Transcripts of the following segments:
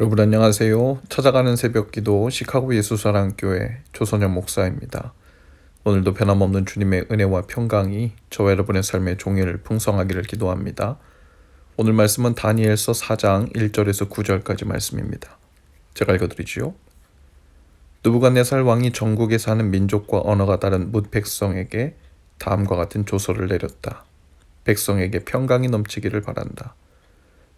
여러분 안녕하세요. 찾아가는 새벽기도 시카고 예수사랑교회 조선영 목사입니다. 오늘도 변함없는 주님의 은혜와 평강이 저와 여러분의 삶의 종일 풍성하기를 기도합니다. 오늘 말씀은 다니엘서 4장 1절에서 9절까지 말씀입니다. 제가 읽어드리지요. 느부갓네살 왕이 전국에 사는 민족과 언어가 다른 뭇 백성에게 다음과 같은 조서를 내렸다. 백성에게 평강이 넘치기를 바란다.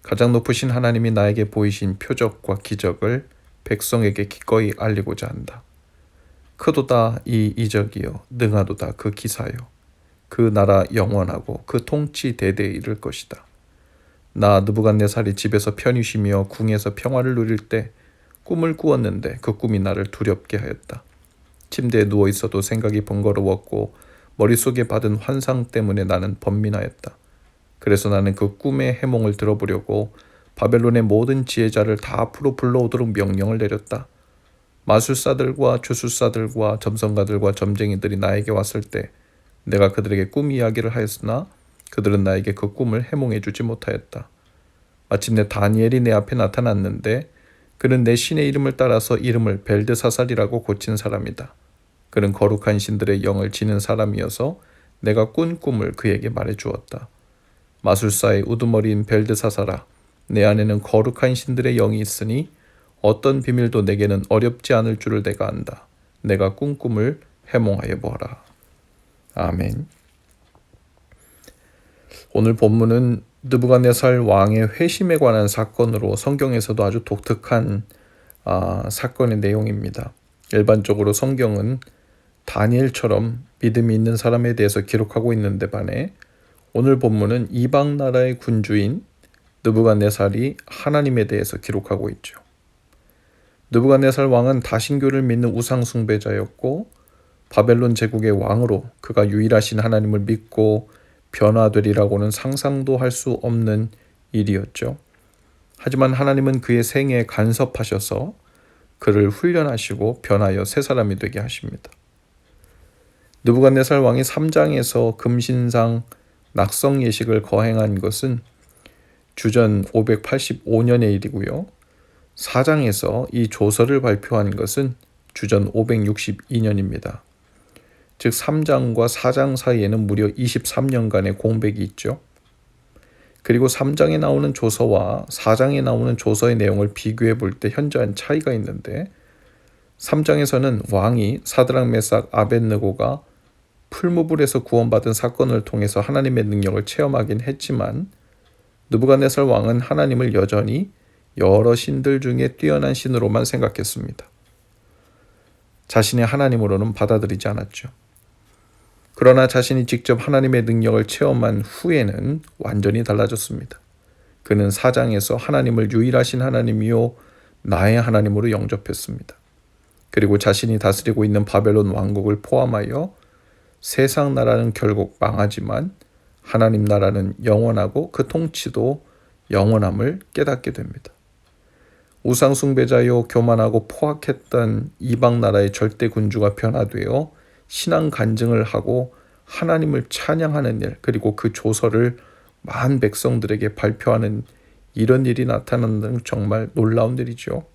가장 높으신 하나님이 나에게 보이신 표적과 기적을 백성에게 기꺼이 알리고자 한다. 크도다 이 이적이요 능하도다 그 기사요. 그 나라 영원하고 그 통치 대대에 이를 것이다. 나 느부갓네살이 집에서 편히 쉬며 궁에서 평화를 누릴 때 꿈을 꾸었는데 그 꿈이 나를 두렵게 하였다. 침대에 누워 있어도 생각이 번거로웠고 머릿속에 받은 환상 때문에 나는 번민하였다. 그래서 나는 그 꿈의 해몽을 들어보려고 바벨론의 모든 지혜자를 다 앞으로 불러오도록 명령을 내렸다. 마술사들과 주술사들과 점성가들과 점쟁이들이 나에게 왔을 때 내가 그들에게 꿈 이야기를 하였으나 그들은 나에게 그 꿈을 해몽해 주지 못하였다. 마침내 다니엘이 내 앞에 나타났는데 그는 내 신의 이름을 따라서 이름을 벨드사살이라고 고친 사람이다. 그는 거룩한 신들의 영을 지닌 사람이어서 내가 꾼 꿈을 그에게 말해 주었다. 마술사의 우두머리인 벨드사살아, 내 안에는 거룩한 신들의 영이 있으니 어떤 비밀도 내게는 어렵지 않을 줄을 내가 안다. 내가 꾼 꿈을 해몽하여 보아라. 아멘. 오늘 본문은 느부갓네살 왕의 회심에 관한 사건으로 성경에서도 아주 독특한 사건의 내용입니다. 일반적으로 성경은 다니엘처럼 믿음이 있는 사람에 대해서 기록하고 있는데 반해 오늘 본문은 이방 나라의 군주인 느부갓네살이 하나님에 대해서 기록하고 있죠. 느부갓네살 왕은 다신교를 믿는 우상 숭배자였고 바벨론 제국의 왕으로 그가 유일하신 하나님을 믿고 변화되리라고는 상상도 할 수 없는 일이었죠. 하지만 하나님은 그의 생애에 간섭하셔서 그를 훈련하시고 변하여 새 사람이 되게 하십니다. 느부갓네살 왕이 3장에서 금신상 낙성 예식을 거행한 것은 주전 585년의 일이고요. 4장에서 이 조서를 발표한 것은 주전 562년입니다. 즉 3장과 4장 사이에는 무려 23년간의 공백이 있죠. 그리고 3장에 나오는 조서와 4장에 나오는 조서의 내용을 비교해 볼 때 현저한 차이가 있는데 3장에서는 왕이 사드락 메삭 아벳느고가 풀무불에서 구원받은 사건을 통해서 하나님의 능력을 체험하긴 했지만 느부갓네살 왕은 하나님을 여전히 여러 신들 중에 뛰어난 신으로만 생각했습니다. 자신의 하나님으로는 받아들이지 않았죠. 그러나 자신이 직접 하나님의 능력을 체험한 후에는 완전히 달라졌습니다. 그는 4장에서 하나님을 유일하신 하나님이요 나의 하나님으로 영접했습니다. 그리고 자신이 다스리고 있는 바벨론 왕국을 포함하여 세상 나라는 결국 망하지만 하나님 나라는 영원하고 그 통치도 영원함을 깨닫게 됩니다. 우상 숭배자요 교만하고 포악했던 이방 나라의 절대 군주가 변화되어 신앙 간증을 하고 하나님을 찬양하는 일, 그리고 그 조서를 많은 백성들에게 발표하는 이런 일이 나타나는 정말 놀라운 일이죠.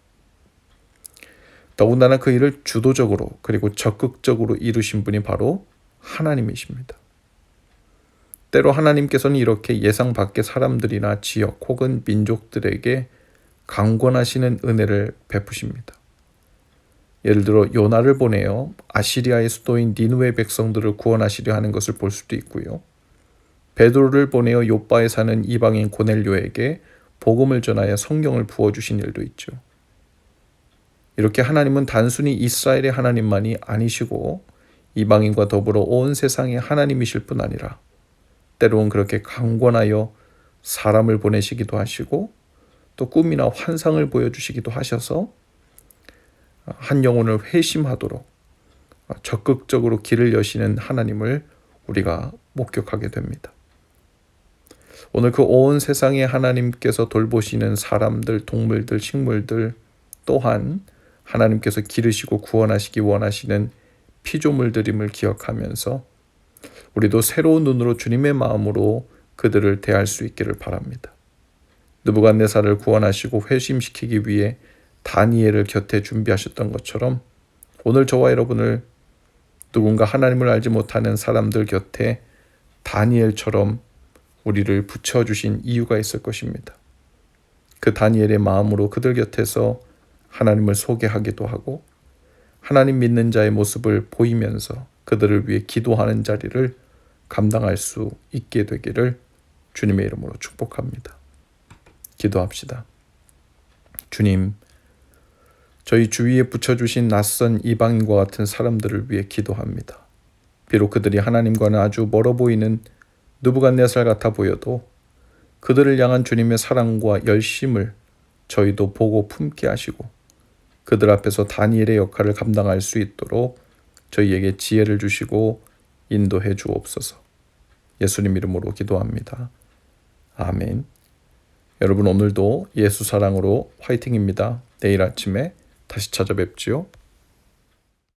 더군다나 그 일을 주도적으로 그리고 적극적으로 이루신 분이 바로 하나님이십니다. 때로 하나님께서는 이렇게 예상 밖의 사람들이나 지역 혹은 민족들에게 강권하시는 은혜를 베푸십니다. 예를 들어 요나를 보내어 아시리아의 수도인 니느웨 백성들을 구원하시려 하는 것을 볼 수도 있고요. 베드로를 보내어 욥바에 사는 이방인 고넬료에게 복음을 전하여 성경을 부어주신 일도 있죠. 이렇게 하나님은 단순히 이스라엘의 하나님만이 아니시고 이방인과 더불어 온 세상의 하나님이실 뿐 아니라 때로는 그렇게 강권하여 사람을 보내시기도 하시고 또 꿈이나 환상을 보여주시기도 하셔서 한 영혼을 회심하도록 적극적으로 길을 여시는 하나님을 우리가 목격하게 됩니다. 오늘 그 온 세상에 하나님께서 돌보시는 사람들, 동물들, 식물들 또한 하나님께서 기르시고 구원하시기 원하시는 피조물들임을 기억하면서 우리도 새로운 눈으로 주님의 마음으로 그들을 대할 수 있기를 바랍니다. 느부갓네살을 구원하시고 회심시키기 위해 다니엘을 곁에 준비하셨던 것처럼 오늘 저와 여러분을 누군가 하나님을 알지 못하는 사람들 곁에 다니엘처럼 우리를 붙여주신 이유가 있을 것입니다. 그 다니엘의 마음으로 그들 곁에서 하나님을 소개하기도 하고 하나님 믿는 자의 모습을 보이면서 그들을 위해 기도하는 자리를 감당할 수 있게 되기를 주님의 이름으로 축복합니다. 기도합시다. 주님, 저희 주위에 붙여주신 낯선 이방인과 같은 사람들을 위해 기도합니다. 비록 그들이 하나님과는 아주 멀어 보이는 느부갓네살 같아 보여도 그들을 향한 주님의 사랑과 열심을 저희도 보고 품게 하시고 그들 앞에서 다니엘의 역할을 감당할 수 있도록 저희에게 지혜를 주시고 인도해 주옵소서. 예수님 이름으로 기도합니다. 아멘. 여러분 오늘도 예수 사랑으로 화이팅입니다. 내일 아침에 다시 찾아뵙지요.